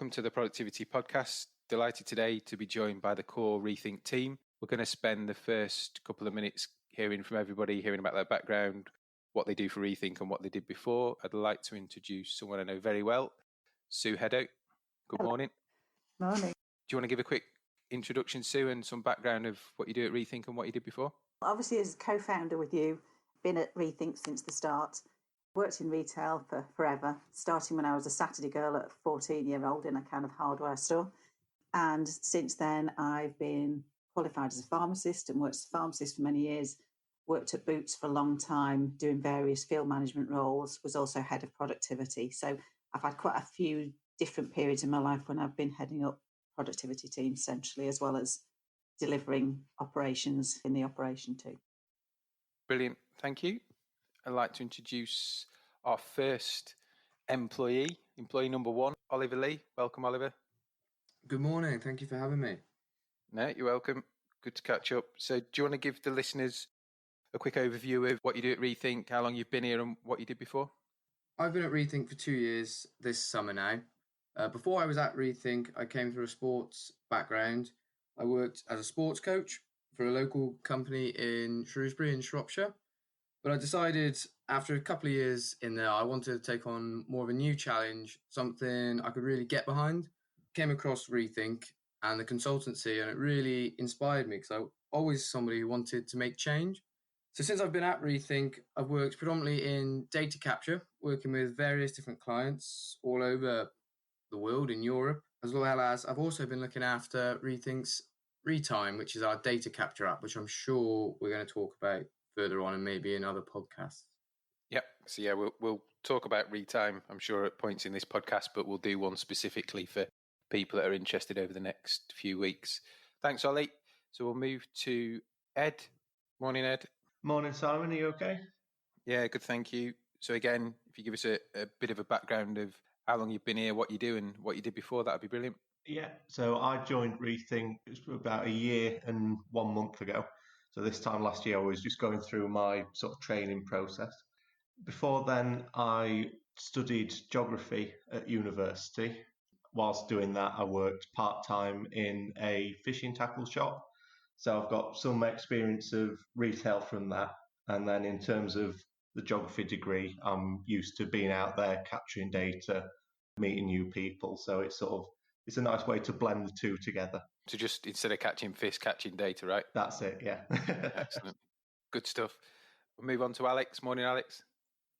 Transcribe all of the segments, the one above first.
welcome to the Productivity Podcast. Delighted today to be joined by the core ReThink team. We're going to spend the first couple of minutes hearing from everybody, hearing about their background, what they do for ReThink and what they did before. I'd like to introduce someone I know very well, Sue Headow. Good morning. Morning. Do you want to give a quick introduction, Sue, and some background of what you do at ReThink and what you did before? Obviously, as co-founder with you, been at ReThink since the start. Worked in retail for forever, starting when I was a Saturday girl at 14-year-old in a kind of hardware store. And since then, I've been qualified as a pharmacist and worked as a pharmacist for many years. Worked at Boots for a long time, doing various field management roles, was also head of productivity. So I've had quite a few different periods in my life when I've been heading up productivity teams essentially, as well as delivering operations in the operation too. Brilliant. Thank you. I'd like to introduce our first employee number one, Oliver Lee. Welcome, Oliver. Good morning. Thank you for having me. No, you're welcome. Good to catch up. So do you want to give the listeners a quick overview of what you do at ReThink, how long you've been here and what you did before? I've been at ReThink for 2 years this summer now. Before I was at ReThink, I came through a sports background. I worked as a sports coach for a local company in Shrewsbury in Shropshire. But I decided after a couple of years in there, I wanted to take on more of a new challenge, something I could really get behind. Came across ReThink and the consultancy, and it really inspired me because I was always somebody who wanted to make change. So since I've been at ReThink, I've worked predominantly in data capture, working with various different clients all over the world in Europe, as well as I've also been looking after ReThink's ReTime, which is our data capture app, which I'm sure we're going to talk about further on and maybe in other podcasts. Yep. So yeah, we'll talk about ReTime, I'm sure, at points in this podcast, but we'll do one specifically for people that are interested over the next few weeks. Thanks, Ollie. So we'll move to Ed. Morning, Ed. Morning, Simon. Are you okay? Yeah, good, thank you. So again, if you give us a bit of a background of how long you've been here, what you do and what you did before, that'd be brilliant. Yeah, so I joined ReThink about a year and 1 month ago. So this time last year, I was just going through my sort of training process. Before then, I studied geography at university. Whilst doing that, I worked part-time in a fishing tackle shop. So I've got some experience of retail from that. And then in terms of the geography degree, I'm used to being out there, capturing data, meeting new people. So it's a nice way to blend the two together. So just instead of catching fish, catching data, right? That's it, yeah. Excellent. Good stuff. We'll move on to Alex. Morning, Alex.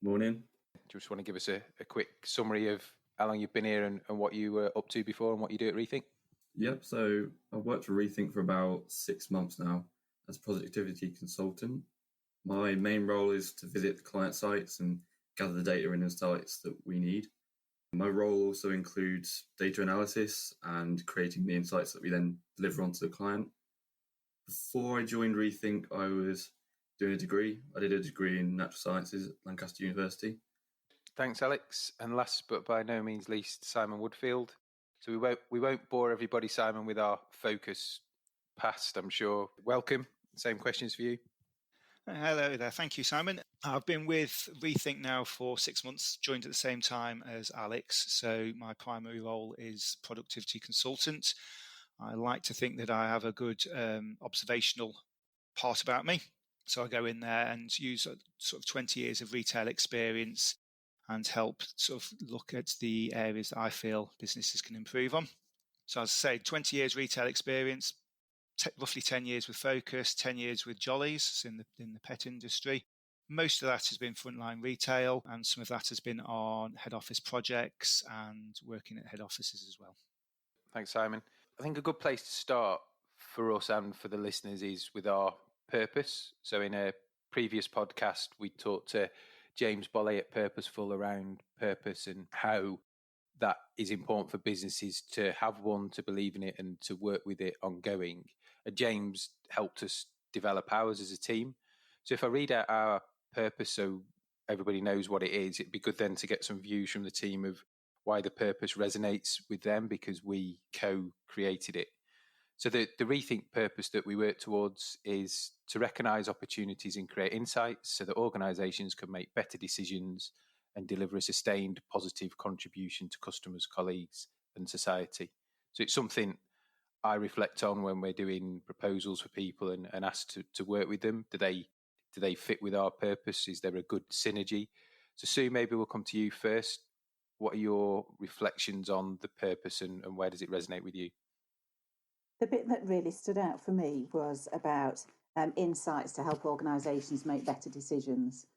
Morning. Do you just want to give us a quick summary of how long you've been here and what you were up to before and what you do at ReThink? Yep, so I've worked for ReThink for about 6 months now as a productivity consultant. My main role is to visit the client sites and gather the data and insights that we need. My role also includes data analysis and creating the insights that we then deliver onto the client. Before I joined ReThink, I was doing a degree. I did a degree in natural sciences at Lancaster University. Thanks, Alex. And last but by no means least, Simon Woodfield. So we won't bore everybody, Simon, with our focus past, I'm sure. Welcome. Same questions for you. Hello there. Thank you, Simon. I've been with ReThink now for 6 months, joined at the same time as Alex. So my primary role is productivity consultant. I like to think that I have a good observational part about me. So I go in there and use sort of 20 years of retail experience and help sort of look at the areas that I feel businesses can improve on. So as I say, 20 years retail experience, roughly 10 years with Focus, 10 years with Jollyes in the pet industry. Most of that has been frontline retail, and some of that has been on head office projects and working at head offices as well. Thanks, Simon. I think a good place to start for us and for the listeners is with our purpose. So in a previous podcast, we talked to James Bolley at Purposeful around purpose and how that is important for businesses to have one, to believe in it and to work with it ongoing. And James helped us develop ours as a team. So if I read out our purpose so everybody knows what it is, it'd be good then to get some views from the team of why the purpose resonates with them because we co-created it. So the ReThink purpose that we work towards is to recognise opportunities and create insights so that organisations can make better decisions and deliver a sustained positive contribution to customers, colleagues and society. So it's something I reflect on when we're doing proposals for people and ask to work with them. Do they fit with our purpose? Is there a good synergy? So Sue, maybe we'll come to you first. What are your reflections on the purpose and where does it resonate with you? The bit that really stood out for me was about insights to help organisations make better decisions.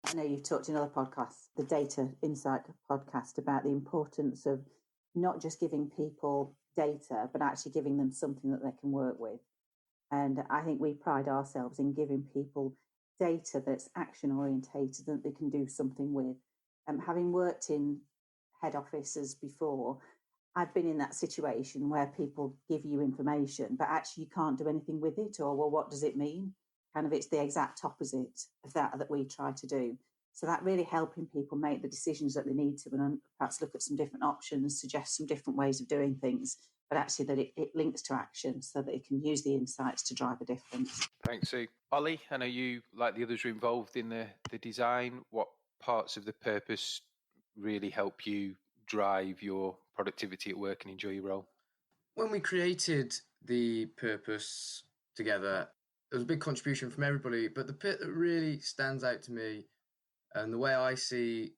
I know you've talked in other podcasts, the Data Insight podcast, about the importance of not just giving people data, but actually giving them something that they can work with. And I think we pride ourselves in giving people data that's action orientated that they can do something with. Having worked in head offices before, I've been in that situation where people give you information, but actually you can't do anything with it, or, well, what does it mean? Kind of, it's the exact opposite of that we try to do. So that really helping people make the decisions that they need to, and perhaps look at some different options, suggest some different ways of doing things, but actually that it links to action so that it can use the insights to drive a difference. Thanks, Sue. Ollie, I know you, like the others, are involved in the design. What parts of the purpose really help you drive your productivity at work and enjoy your role? When we created the purpose together, there was a big contribution from everybody, but the bit that really stands out to me and the way I see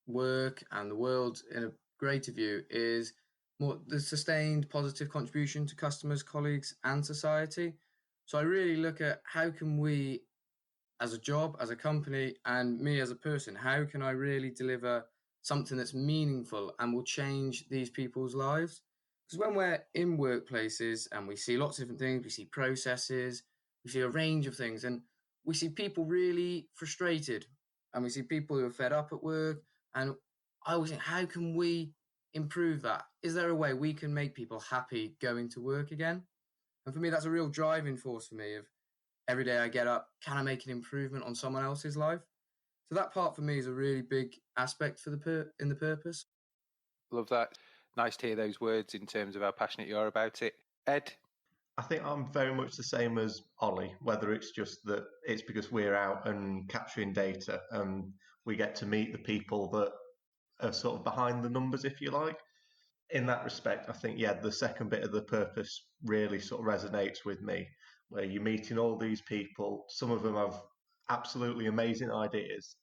work and the world in a greater view is more the sustained positive contribution to customers, colleagues, and society. So I really look at how can we, as a job, as a company, and me as a person, how can I really deliver something that's meaningful and will change these people's lives? Because when we're in workplaces and we see lots of different things, we see processes, we see a range of things, and we see people really frustrated, and we see people who are fed up at work. And I always think, how can we improve that? Is there a way we can make people happy going to work again? And for me, that's a real driving force for me of every day I get up, can I make an improvement on someone else's life? So that part for me is a really big aspect for in the purpose. Love that. Nice to hear those words in terms of how passionate you are about it. Ed? I think I'm very much the same as Ollie, whether it's just that it's because we're out and capturing data and we get to meet the people that are sort of behind the numbers, if you like. In that respect, I think, the second bit of the purpose really sort of resonates with me, where you're meeting all these people. Some of them have absolutely amazing ideas,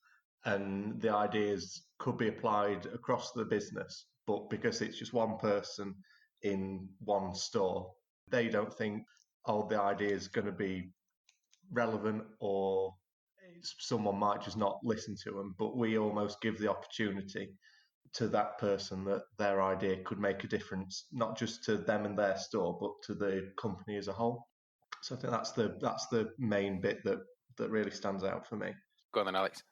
and the ideas could be applied across the business, but because it's just one person in one store, they don't think, the idea is going to be relevant, or someone might just not listen to them. But we almost give the opportunity to that person that their idea could make a difference, not just to them and their store, but to the company as a whole. So I think that's the main bit that really stands out for me. Go on then, Alex.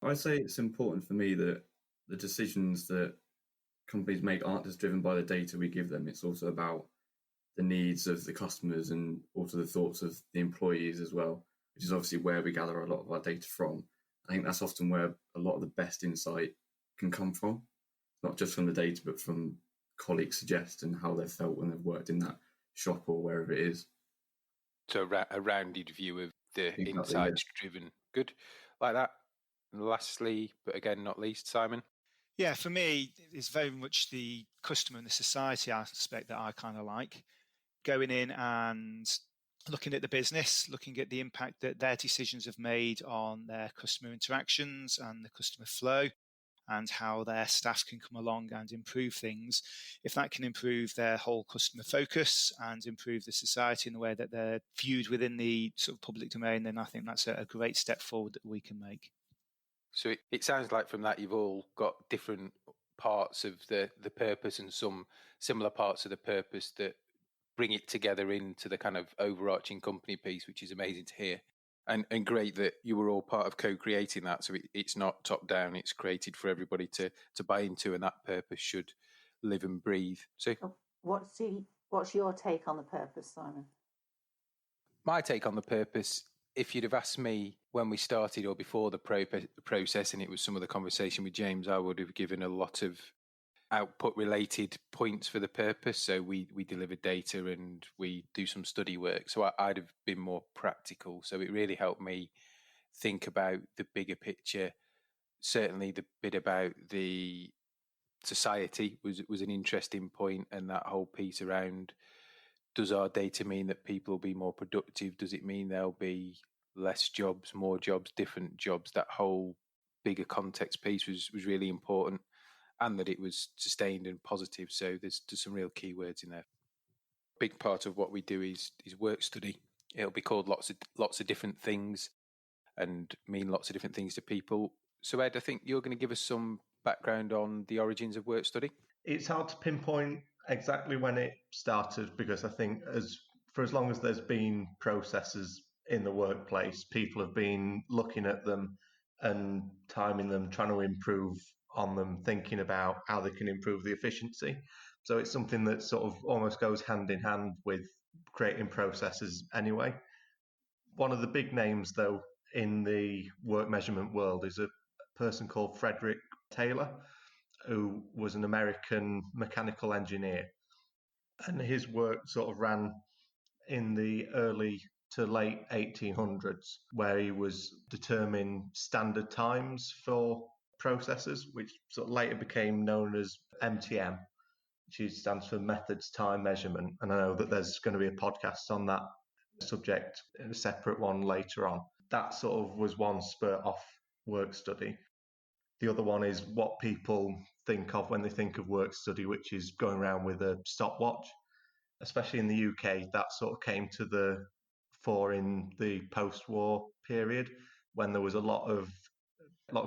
I'd say it's important for me that the decisions that companies make aren't just driven by the data we give them. It's also about the needs of the customers and also the thoughts of the employees as well, which is obviously where we gather a lot of our data from. I think that's often where a lot of the best insight can come from, not just from the data, but from colleagues' suggestion and how they've felt when they've worked in that shop or wherever it is. So a rounded view of the insights driven. Good. Like that. And lastly, but again, not least, Simon? Yeah, for me, it's very much the customer and the society aspect that I kind of like. Going in and looking at the business, looking at the impact that their decisions have made on their customer interactions and the customer flow, and how their staff can come along and improve things. If that can improve their whole customer focus and improve the society in the way that they're viewed within the sort of public domain, then I think that's a great step forward that we can make. So it sounds like from that you've all got different parts of the purpose and some similar parts of the purpose that bring it together into the kind of overarching company piece, which is amazing to hear. And great that you were all part of co-creating that. So it's not top down, it's created for everybody to buy into, and that purpose should live and breathe. So what's your take on the purpose, Simon? My take on the purpose, if you'd have asked me when we started or before the process, and it was some of the conversation with James, I would have given a lot of output related points for the purpose. So we deliver data and we do some study work. So I'd have been more practical. So it really helped me think about the bigger picture. Certainly the bit about the society was an interesting point, and that whole piece around, does our data mean that people will be more productive? Does it mean there'll be less jobs, more jobs, different jobs? That whole bigger context piece was really important, and that it was sustained and positive. So there's some real keywords in there. Big part of what we do is Workstudy. It'll be called lots of different things and mean lots of different things to people. So Ed, I think you're going to give us some background on the origins of Workstudy. It's hard to pinpoint exactly when it started, because I think for as long as there's been processes in the workplace, people have been looking at them and timing them, trying to improve on them, thinking about how they can improve the efficiency. So it's something that sort of almost goes hand in hand with creating processes anyway. One of the big names, though, in the work measurement world is a person called Frederick Taylor, who was an American mechanical engineer. And his work sort of ran in the early to late 1800s, where he was determining standard times for processes, which sort of later became known as MTM, which stands for Methods Time Measurement. And I know that there's going to be a podcast on that subject, a separate one later on. That sort of was one spurt off Workstudy. The other one is what people think of when they think of Workstudy, which is going around with a stopwatch. Especially in the UK, that sort of came to the fore in the post-war period, when there was a lot of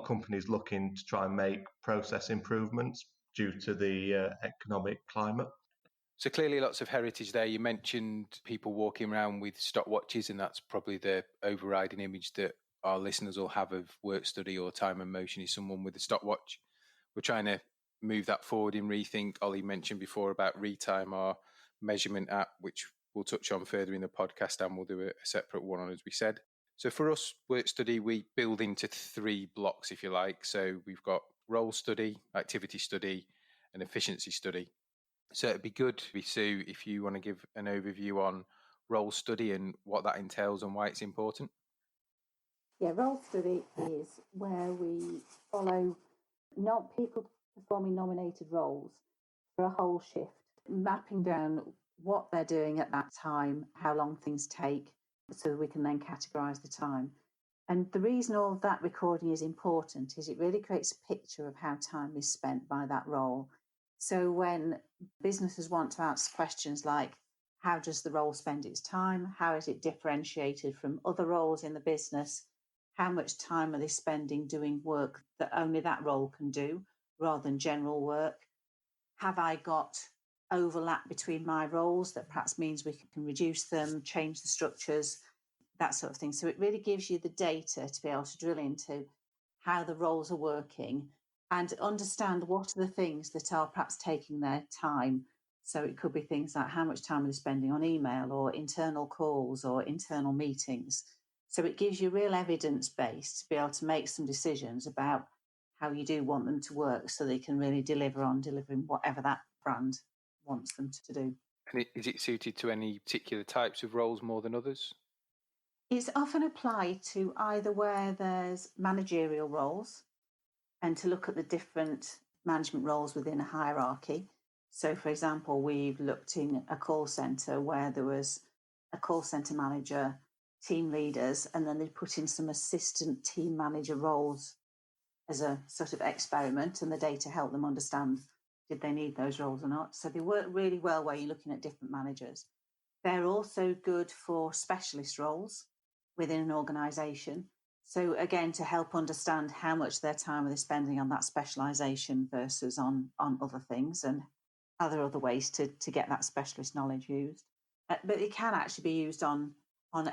companies looking to try and make process improvements due to the economic climate. So clearly lots of heritage there. You mentioned people walking around with stopwatches, and that's probably the overriding image that our listeners will have of Workstudy or Time and Motion, is someone with a stopwatch. We're trying to move that forward in ReThink. Ollie mentioned before about ReTime, our measurement app, which we'll touch on further in the podcast, and we'll do a separate one on, as we said. So for us, Workstudy, we build into 3 blocks, if you like. So we've got role study, activity study, and efficiency study. So it'd be good, Sue, if you want to give an overview on role study and what that entails and why it's important. Yeah, role study is where we follow not people performing nominated roles for a whole shift, mapping down what they're doing at that time, how long things take, so that we can then categorise the time. And the reason all of that recording is important is it really creates a picture of how time is spent by that role. So when businesses want to ask questions like, how does the role spend its time? How is it differentiated from other roles in the business? How much time are they spending doing work that only that role can do rather than general work? Have I got overlap between my roles that perhaps means we can reduce them, change the structures, that sort of thing? So it really gives you the data to be able to drill into how the roles are working and understand what are the things that are perhaps taking their time. So it could be things like how much time are they spending on email or internal calls or internal meetings. So it gives you real evidence base to be able to make some decisions about how you do want them to work, so they can really delivering whatever that brand wants them to do. And is it suited to any particular types of roles more than others? It's often applied to either where there's managerial roles and to look at the different management roles within a hierarchy. So, for example, we've looked in a call centre where there was a call centre manager, team leaders, and then they put in some assistant team manager roles as a sort of experiment, and the data helped them understand did they need those roles or not. So they work really well where you're looking at different managers. They're also good for specialist roles within an organisation. So again, to help understand how much their time are they spending on that specialisation versus on other things, and are there other ways to get that specialist knowledge used. But it can actually be used on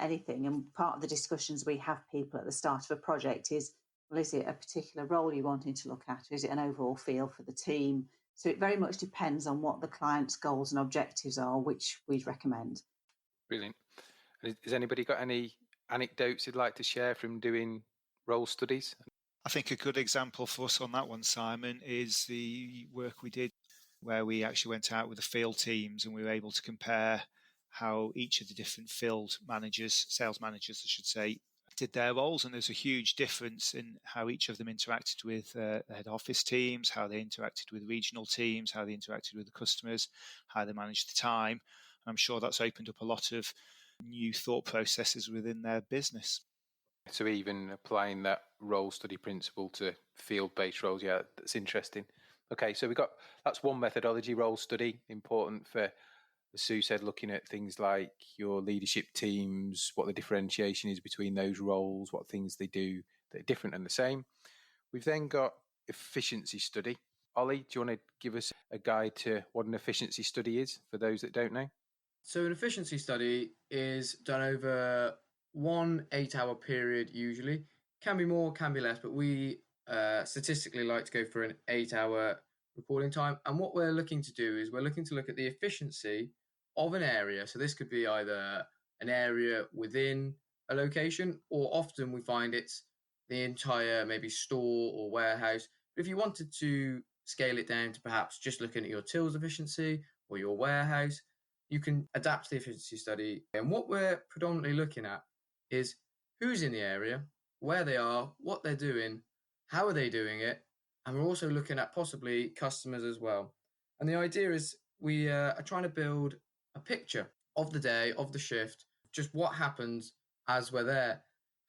anything. And part of the discussions we have people at the start of a project is, well, is it a particular role you're wanting to look at? Is it an overall feel for the team? So it very much depends on what the client's goals and objectives are, which we'd recommend. Brilliant. Has anybody got any anecdotes you'd like to share from doing role studies? I think a good example for us on that one, Simon, is the work we did where we actually went out with the field teams and we were able to compare how each of the different field managers, sales managers, I should say, did their roles, and there's a huge difference in how each of them interacted with the head office teams, how they interacted with regional teams, how they interacted with the customers, how they managed the time. And I'm sure that's opened up a lot of new thought processes within their business. So even applying that role study principle to field-based roles, yeah, that's interesting. Okay, so that's one methodology, role study, important for, as Sue said, looking at things like your leadership teams, what the differentiation is between those roles, what things they do that are different and the same. We've then got efficiency study. Ollie, do you want to give us a guide to what an efficiency study is for those that don't know? So an efficiency study is done over 1 8-hour period usually. Can be more, can be less, but we statistically like to go for an 8-hour reporting time. And what we're looking to do is we're looking to look at the efficiency of an area. So this could be either an area within a location, or often we find it's the entire maybe store or warehouse. But if you wanted to scale it down to perhaps just looking at your tills efficiency or your warehouse, you can adapt the efficiency study. And what we're predominantly looking at is who's in the area, where they are, what they're doing, how are they doing it, and we're also looking at possibly customers as well. And the idea is we are trying to build a picture of the day, of the shift, just what happens as we're there.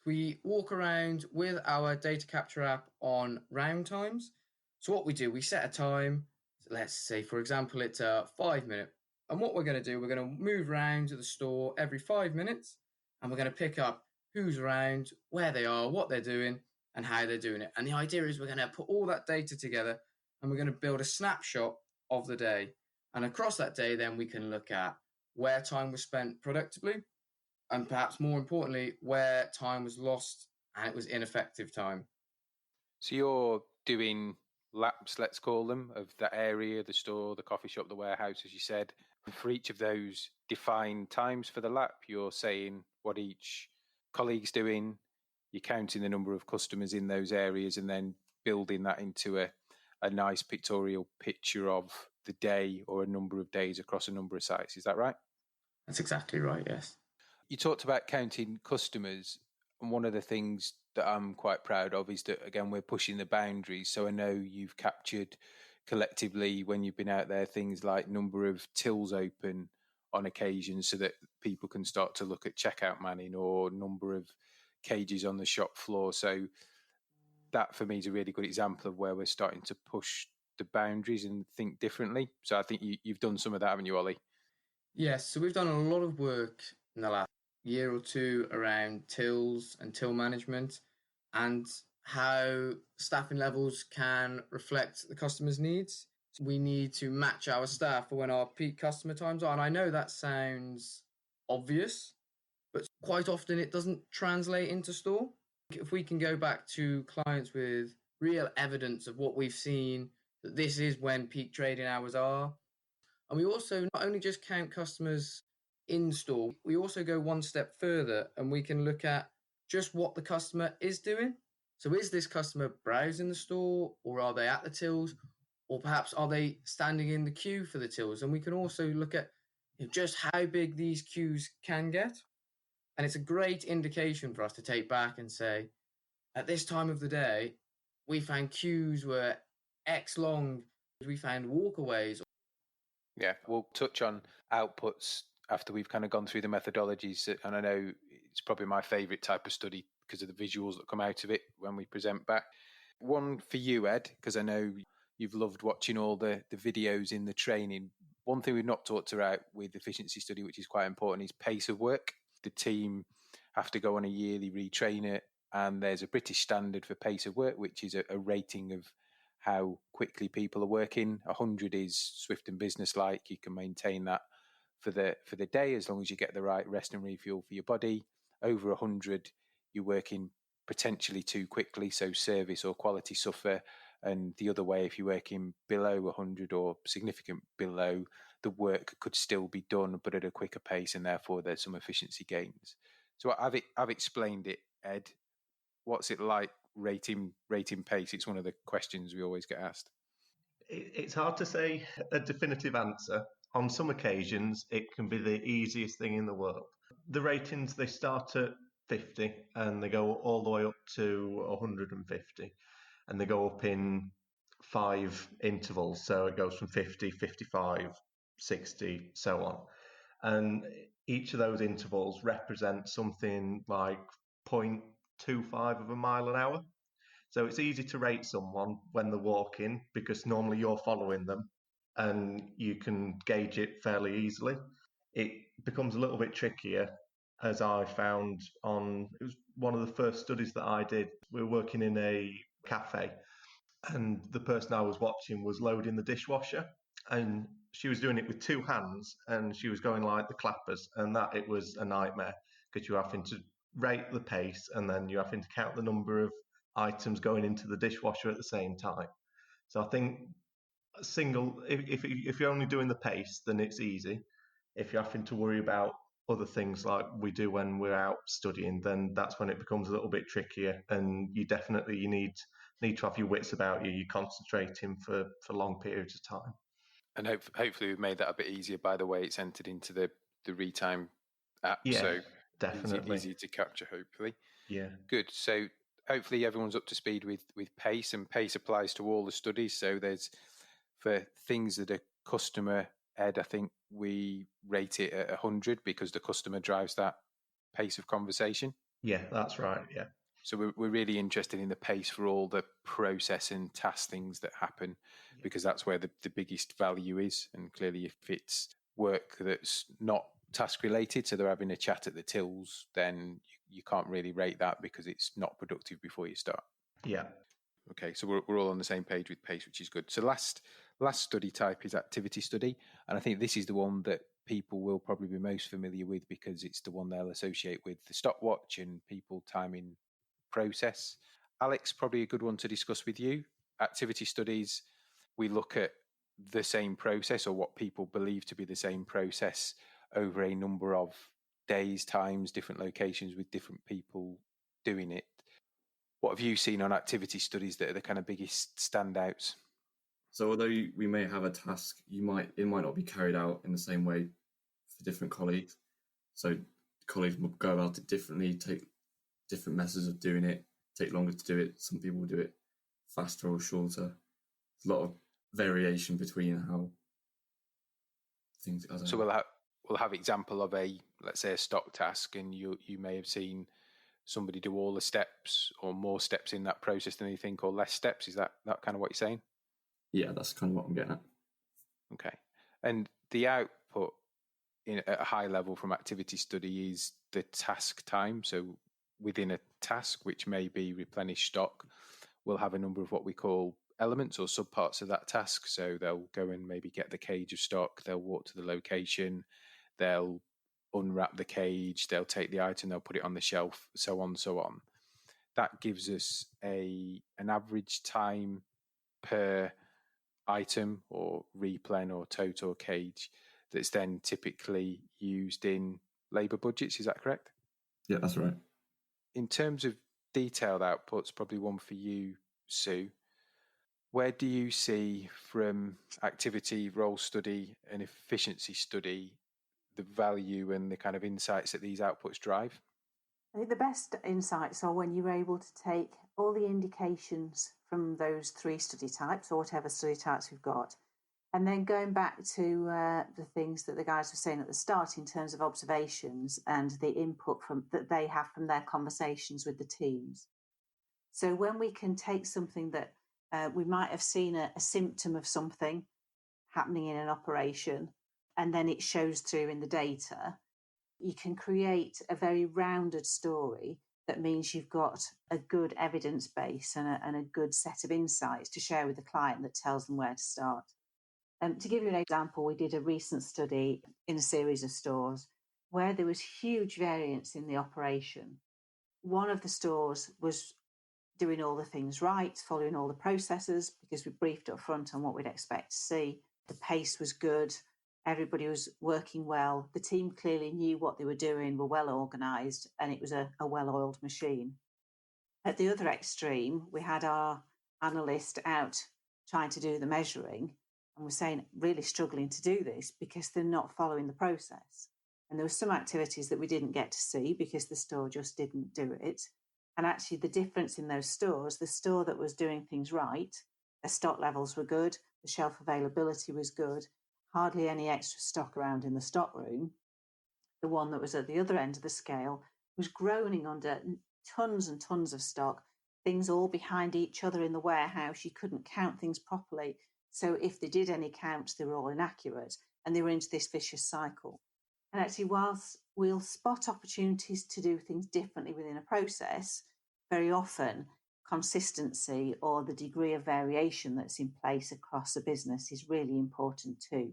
We walk around with our data capture app on round times. So what we do, we set a time. Let's say, for example, it's a 5-minute. And what we're going to do, we're going to move around to the store every 5 minutes, and we're going to pick up who's around, where they are, what they're doing, and how they're doing it. And the idea is we're going to put all that data together, and we're going to build a snapshot of the day. And across that day, then we can look at where time was spent productively, and perhaps more importantly, where time was lost and it was ineffective time. So you're doing laps, let's call them, of that area, the store, the coffee shop, the warehouse, as you said. For each of those defined times for the lap, you're saying what each colleague's doing, you're counting the number of customers in those areas, and then building that into a nice pictorial picture of the day or a number of days across a number of sites. Is that right? That's exactly right, yes. You talked about counting customers, and one of the things that I'm quite proud of is that, again, we're pushing the boundaries. So I know you've captured collectively, when you've been out there, things like number of tills open on occasion, so that people can start to look at checkout manning, or number of cages on the shop floor. So that for me is a really good example of where we're starting to push the boundaries and think differently. So I think you've done some of that, haven't you, Ollie? Yes, so we've done a lot of work in the last year or two around tills and till management, and how staffing levels can reflect the customer's needs. So we need to match our staff for when our peak customer times are. And I know that sounds obvious, but quite often it doesn't translate into store. If we can go back to clients with real evidence of what we've seen, that this is when peak trading hours are. And we also not only just count customers in store, we also go one step further, and we can look at just what the customer is doing. So is this customer browsing the store, or are they at the tills, or perhaps are they standing in the queue for the tills? And we can also look at just how big these queues can get. And it's a great indication for us to take back and say, at this time of the day, we found queues were X long, we found walkaways. Yeah, we'll touch on outputs after we've kind of gone through the methodologies. And I know it's probably my favourite type of study because of the visuals that come out of it when we present back. One for you, Ed, because I know you've loved watching all the videos in the training. One thing we've not talked about with efficiency study, which is quite important, is pace of work. The team have to go on a yearly retrainer, and there's a British standard for pace of work, which is a rating of how quickly people are working. 100 is swift and business-like. You can maintain that for the day as long as you get the right rest and refuel for your body. Over 100, you're working potentially too quickly, so service or quality suffer. And the other way, if you're working below 100 or significant below, the work could still be done, but at a quicker pace, and therefore there's some efficiency gains. So I've explained it, Ed. What's it like rating pace? It's one of the questions we always get asked. It's hard to say a definitive answer. On some occasions, it can be the easiest thing in the world. The ratings, they start at 50, and they go all the way up to 150, and they go up in 5 intervals. So it goes from 50, 55, 60, so on. And each of those intervals represents something like 0.25 of a mile an hour. So it's easy to rate someone when they're walking because normally you're following them and you can gauge it fairly easily. It becomes a little bit trickier, as I found it was one of the first studies that I did. We were working in a cafe, and the person I was watching was loading the dishwasher, and she was doing it with 2 hands, and she was going like the clappers, and that it was a nightmare because you're having to rate the pace and then you're having to count the number of items going into the dishwasher at the same time. So I think if you're only doing the pace, then it's easy. If you're having to worry about other things like we do when we're out studying, then that's when it becomes a little bit trickier, and you need to have your wits about you. You're concentrating for long periods of time. And hopefully we've made that a bit easier by the way it's entered into the ReTime app. Yeah, so definitely easy to capture, hopefully. Yeah. Good. So hopefully everyone's up to speed with pace, and pace applies to all the studies. So there's, for things that are customer ed, I think we rate it at 100 because the customer drives that pace of conversation. Yeah, that's right. Yeah. So we're really interested in the pace for all the process and task things that happen, because that's where the biggest value is. And clearly if it's work that's not task related, so they're having a chat at the tills, then you can't really rate that because it's not productive before you start. Yeah. Okay, so we're all on the same page with pace, which is good. So last study type is activity study, and I think this is the one that people will probably be most familiar with because it's the one they'll associate with the stopwatch and people timing process. Alex, probably a good one to discuss with you. Activity studies, we look at the same process, or what people believe to be the same process, over a number of days, times, different locations with different people doing it. What have you seen on activity studies that are the kind of biggest standouts? So although we may have a task, it might not be carried out in the same way for different colleagues. So colleagues will go about it differently, take different methods of doing it, take longer to do it. Some people will do it faster or shorter. There's a lot of variation between how things. So we'll have example of let's say a stock task, and you may have seen somebody do all the steps or more steps in that process than you think, or less steps. Is that kind of what you're saying? Yeah, that's kind of what I'm getting at. Okay. And the output at a high level from activity study is the task time. So within a task, which may be replenish stock, we'll have a number of what we call elements or subparts of that task. So they'll go and maybe get the cage of stock, they'll walk to the location, they'll unwrap the cage, they'll take the item, they'll put it on the shelf, so on, so on. That gives us an average time per item or replen or tote or cage that's then typically used in labour budgets. Is that correct? Yeah, that's right. In terms of detailed outputs, probably one for you, Sue. Where do you see from activity, role study and efficiency study the value and the kind of insights that these outputs drive? I think the best insights are when you're able to take all the indications from those 3 study types, or whatever study types we've got, and then going back to the things that the guys were saying at the start in terms of observations and the input that they have from their conversations with the teams. So when we can take something that we might have seen a symptom of something happening in an operation, and then it shows through in the data, you can create a very rounded story that means you've got a good evidence base and a good set of insights to share with the client that tells them where to start. To give you an example, we did a recent study in a series of stores where there was huge variance in the operation. One of the stores was doing all the things right, following all the processes, because we briefed up front on what we'd expect to see. The pace was good. Everybody was working well. The team clearly knew what they were doing, were well organised, and it was a well-oiled machine. At the other extreme, we had our analyst out trying to do the measuring, and we're saying really struggling to do this because they're not following the process. And there were some activities that we didn't get to see because the store just didn't do it. And actually the difference in those stores, the store that was doing things right, their stock levels were good, the shelf availability was good, hardly any extra stock around in the stock room. The one that was at the other end of the scale was groaning under tons and tons of stock, things all behind each other in the warehouse. You couldn't count things properly. So if they did any counts, they were all inaccurate, and they were into this vicious cycle. And actually, whilst we'll spot opportunities to do things differently within a process, very often consistency or the degree of variation that's in place across a business is really important too,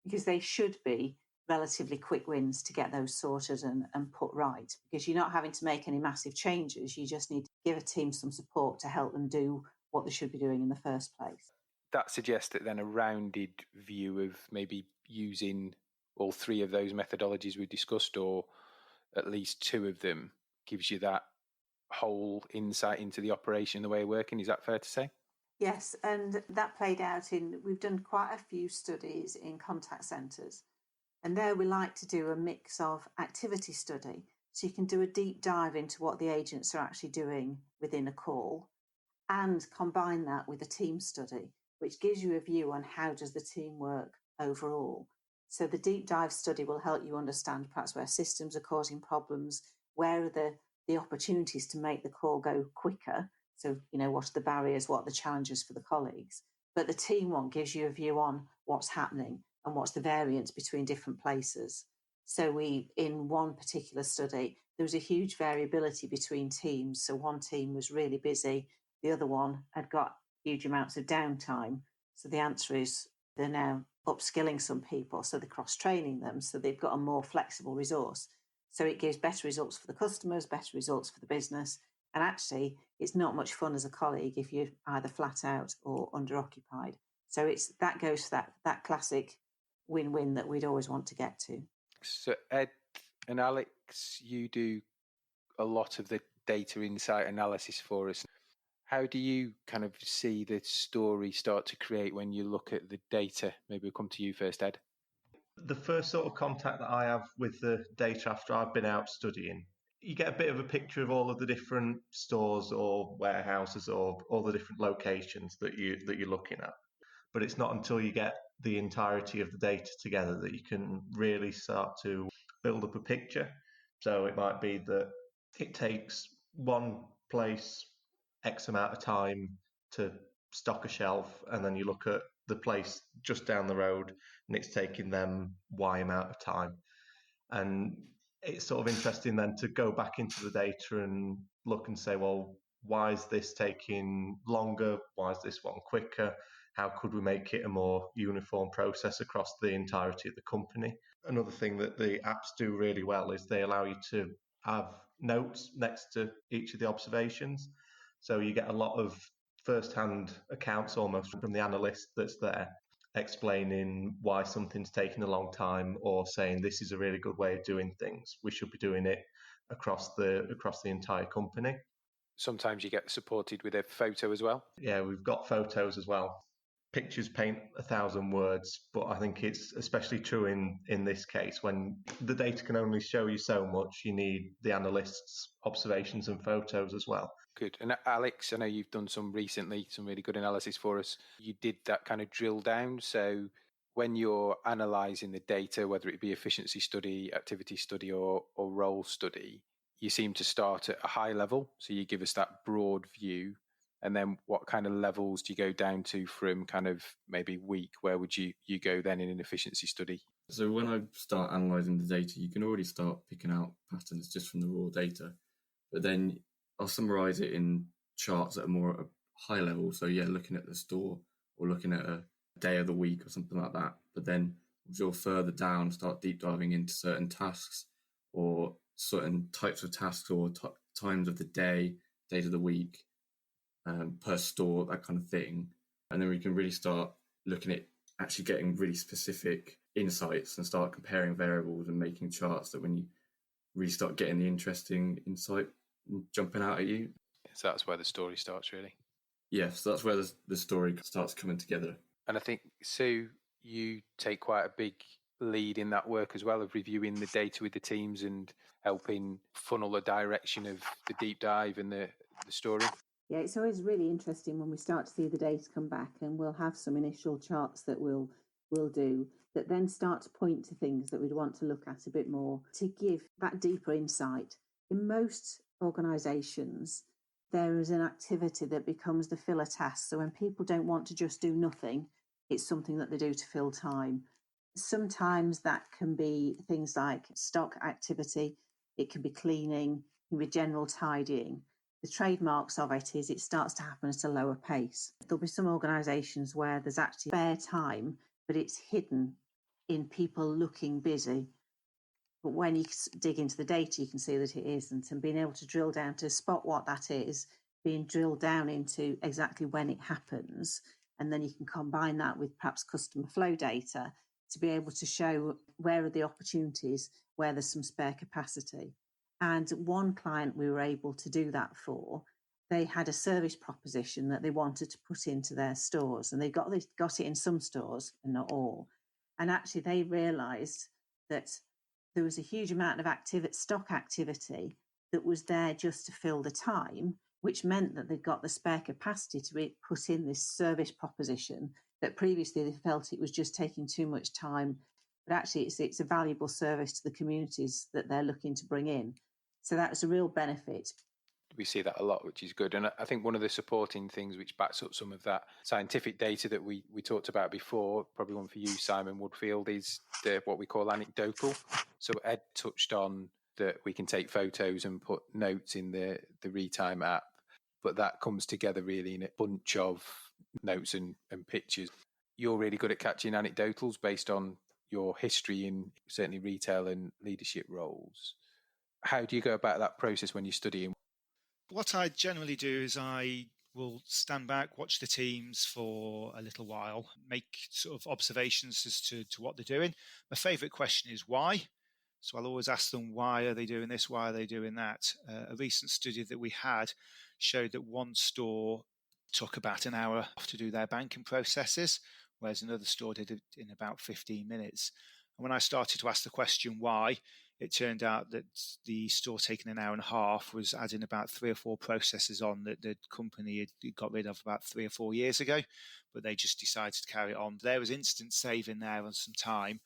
because they should be relatively quick wins to get those sorted and put right, because you're not having to make any massive changes. You just need to give a team some support to help them do what they should be doing in the first place. That suggests that then a rounded view of maybe using all three of those methodologies we discussed, or at least two of them, gives you that whole insight into the operation, the way of working. Is that fair to say? Yes, and that played out we've done quite a few studies in contact centres. And there we like to do a mix of activity study. So you can do a deep dive into what the agents are actually doing within a call, and combine that with a team study, which gives you a view on how does the team work overall. So the deep dive study will help you understand perhaps where systems are causing problems, where are the opportunities to make the call go quicker. So, what are the barriers, what are the challenges for the colleagues? But the team one gives you a view on what's happening and what's the variance between different places. So in one particular study, there was a huge variability between teams. So one team was really busy, the other one had got huge amounts of downtime. So the answer is they're now upskilling some people, so they're cross-training them, so they've got a more flexible resource. So it gives better results for the customers, better results for the business. And actually, it's not much fun as a colleague if you're either flat out or underoccupied. So that goes for that classic win-win that we'd always want to get to. So Ed and Alex, you do a lot of the data insight analysis for us. How do you kind of see the story start to create when you look at the data? Maybe we'll come to you first, Ed. The first sort of contact that I have with the data after I've been out studying, you get a bit of a picture of all of the different stores or warehouses or all the different locations that you're looking at. But it's not until you get the entirety of the data together that you can really start to build up a picture. So it might be that it takes one place X amount of time to stock a shelf, and then you look at the place just down the road and it's taking them Y amount of time. And it's sort of interesting then to go back into the data and look and say, well, why is this taking longer? Why is this one quicker? How could we make it a more uniform process across the entirety of the company? Another thing that the apps do really well is they allow you to have notes next to each of the observations. So you get a lot of first-hand accounts almost from the analyst that's there, explaining why something's taking a long time, or saying this is a really good way of doing things. We should be doing it across the entire company. Sometimes you get supported with a photo as well. Yeah, we've got photos as well. Pictures paint 1,000 words, but I think it's especially true in this case when the data can only show you so much. You need the analyst's observations and photos as well. Good. And Alex, I know you've done some recently, some really good analysis for us. You did that kind of drill down. So when you're analysing the data, whether it be efficiency study, activity study, or role study, you seem to start at a high level. So you give us that broad view. And then what kind of levels do you go down to from kind of maybe week? Where would you go then in an efficiency study? So when I start analysing the data, you can already start picking out patterns just from the raw data. But then I'll summarise it in charts that are more at a high level. So yeah, looking at the store or looking at a day of the week or something like that. But then we'll go further down, start deep diving into certain tasks or certain types of tasks or times of the day, days of the week. Per store, that kind of thing. And then we can really start looking at actually getting really specific insights and start comparing variables and making charts that when you really start getting the interesting insight jumping out at you. So that's where the story starts, really. Yes, so that's where the story starts coming together. And I think, Sue, you take quite a big lead in that work as well, of reviewing the data with the teams and helping funnel the direction of the deep dive and the story? Yeah, it's always really interesting when we start to see the data come back, and we'll have some initial charts that we'll do that then start to point to things that we'd want to look at a bit more to give that deeper insight. In most organisations, there is an activity that becomes the filler task. So when people don't want to just do nothing, it's something that they do to fill time. Sometimes that can be things like stock activity, it can be cleaning, it can be general tidying. The trademarks of it is it starts to happen at a lower pace. There'll be some organisations where there's actually spare time, but it's hidden in people looking busy. But when you dig into the data, you can see that it isn't. And being able to drill down to spot what that is, being drilled down into exactly when it happens, and then you can combine that with perhaps customer flow data to be able to show where are the opportunities, where there's some spare capacity. And one client we were able to do that for, they had a service proposition that they wanted to put into their stores, and they got it in some stores and not all. And actually they realised that there was a huge amount of stock activity that was there just to fill the time, which meant that they'd got the spare capacity to put in this service proposition that previously they felt it was just taking too much time. But actually it's a valuable service to the communities that they're looking to bring in. So that's a real benefit. We see that a lot, which is good. And I think one of the supporting things which backs up some of that scientific data that we talked about before, probably one for you, Simon Woodfield, is what we call anecdotal. So Ed touched on that we can take photos and put notes in the ReTime app, but that comes together really in a bunch of notes and pictures. You're really good at catching anecdotals based on your history in certainly retail and leadership roles. How do you go about that process when you're studying? What I generally do is I will stand back, watch the teams for a little while, make sort of observations as to what they're doing. My favourite question is why. So I'll always ask them, why are they doing this? Why are they doing that? A recent study that we had showed that one store took about an hour to do their banking processes, whereas another store did it in about 15 minutes. And when I started to ask the question why, it turned out that the store taking an hour and a half was adding about 3 or 4 processes on that the company had got rid of about 3 or 4 years ago, but they just decided to carry it on. There was instant saving there on some time.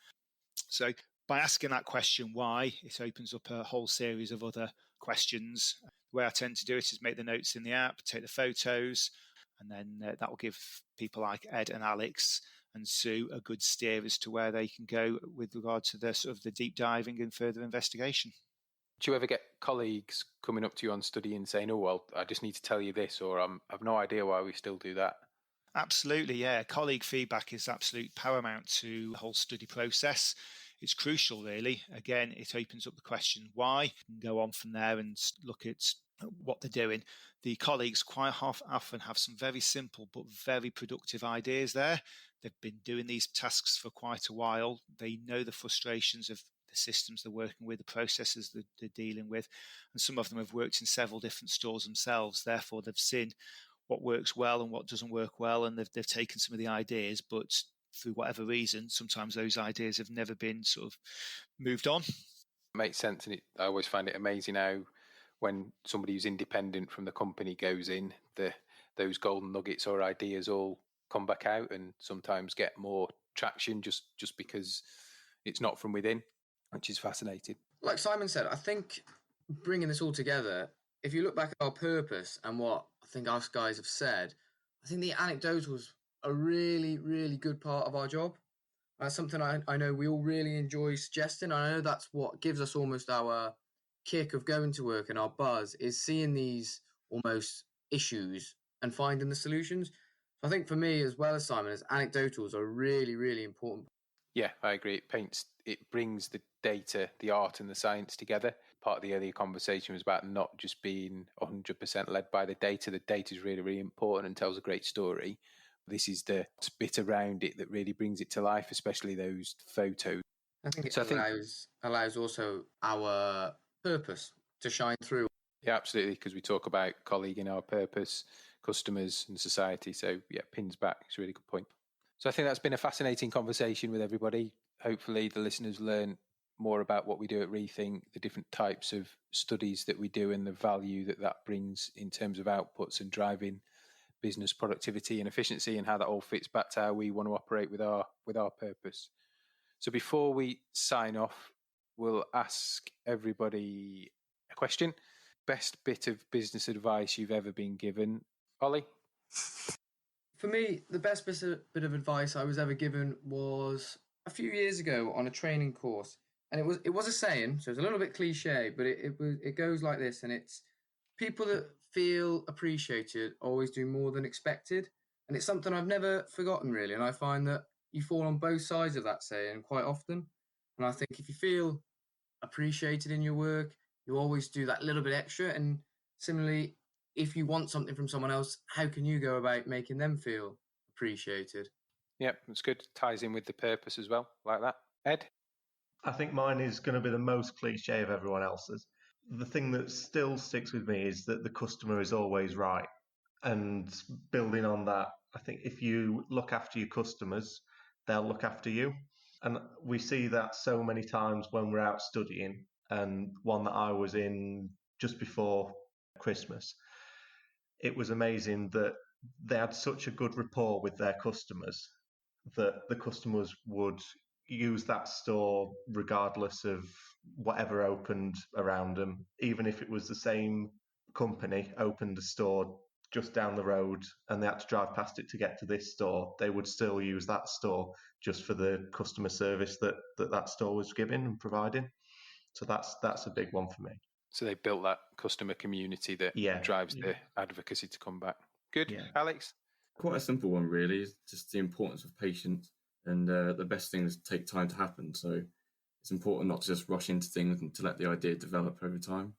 So by asking that question why, it opens up a whole series of other questions. The way I tend to do it is make the notes in the app, take the photos, and then that will give people like Ed and Alex and Sue a good steer as to where they can go with regard to the sort of the deep diving and further investigation. Do you ever get colleagues coming up to you on study and saying, oh, well, I just need to tell you this, or I've no idea why we still do that? Absolutely, yeah. Colleague feedback is absolute paramount to the whole study process. It's crucial, really. Again, it opens up the question why. You can go on from there and look at what they're doing. The colleagues quite often have some very simple but very productive ideas there. They've been doing these tasks for quite a while. They know the frustrations of the systems they're working with, the processes that they're dealing with, and some of them have worked in several different stores themselves. Therefore, they've seen what works well and what doesn't work well, and they've taken some of the ideas, but through whatever reason, sometimes those ideas have never been sort of moved on. It makes sense, and I always find it amazing how when somebody who's independent from the company goes in, those golden nuggets or ideas all come back out and sometimes get more traction just because it's not from within, which is fascinating. Like Simon said, I think bringing this all together, if you look back at our purpose and what I think us guys have said, I think the anecdotals are a really, really good part of our job. That's something I know we all really enjoy suggesting. I know that's what gives us almost our kick of going to work and our buzz, is seeing these almost issues and finding the solutions. So I think for me, as well as Simon, as anecdotals are really, really important. Yeah, I agree. It brings the data, the art and the science together. Part of the earlier conversation was about not just being 100% led by the data. The data is really, really important and tells a great story. This is the bit around it that really brings it to life, especially those photos. I think it allows also our purpose to shine through. Yeah, absolutely, because we talk about colleague in our purpose, customers and society. So yeah, pins back. It's a really good point. So I think that's been a fascinating conversation with everybody. hopefully the listeners learn more about what we do at ReThink, the different types of studies that we do and the value that that brings in terms of outputs and driving business productivity and efficiency, and how that all fits back to how we want to operate with our purpose. So before we sign off, we'll ask everybody a question. Best bit of business advice you've ever been given. Ollie? For me, the best bit of advice I was ever given was a few years ago on a training course. And it was a saying, so it's a little bit cliche, but it goes like this, and it's people that feel appreciated always do more than expected. And it's something I've never forgotten, really. And I find that you fall on both sides of that saying quite often. And I think if you feel appreciated in your work, you always do that little bit extra. And similarly, if you want something from someone else, how can you go about making them feel appreciated? Yep, that's good. Ties in with the purpose as well, like that. Ed? I think mine is going to be the most cliche of everyone else's. The thing that still sticks with me is that the customer is always right. And building on that, I think if you look after your customers, they'll look after you. And we see that so many times when we're out studying. And one that I was in just before Christmas, it was amazing that they had such a good rapport with their customers that the customers would use that store regardless of whatever opened around them. Even if it was the same company opened a store just down the road and they had to drive past it to get to this store, they would still use that store just for the customer service that store was giving and providing. So that's a big one for me. So they built that customer community that drives the advocacy to come back. Good. Yeah. Alex? Quite a simple one, really. It's just the importance of patience, and the best things take time to happen. So it's important not to just rush into things and to let the idea develop over time.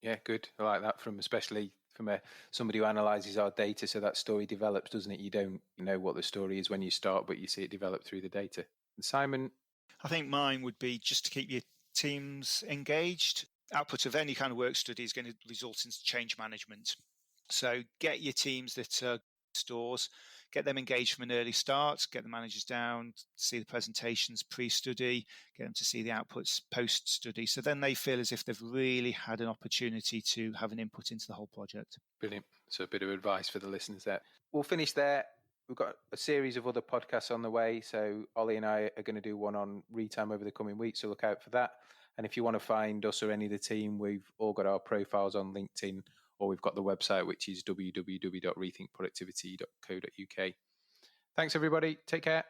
Yeah, good. I like that, especially from somebody who analyses our data, so that story develops, doesn't it? You don't know what the story is when you start, but you see it develop through the data. And Simon? I think mine would be just to keep your teams engaged. Output of any kind of work study is going to result in change management. So get your teams that are stores, get them engaged from an early start, get the managers down, see the presentations pre-study, get them to see the outputs post-study. So then they feel as if they've really had an opportunity to have an input into the whole project. Brilliant. So a bit of advice for the listeners there. We'll finish there. We've got a series of other podcasts on the way. So Ollie and I are going to do one on ReTime over the coming weeks, so look out for that. And if you want to find us or any of the team, we've all got our profiles on LinkedIn, or we've got the website, which is www.rethinkproductivity.co.uk. Thanks, everybody. Take care.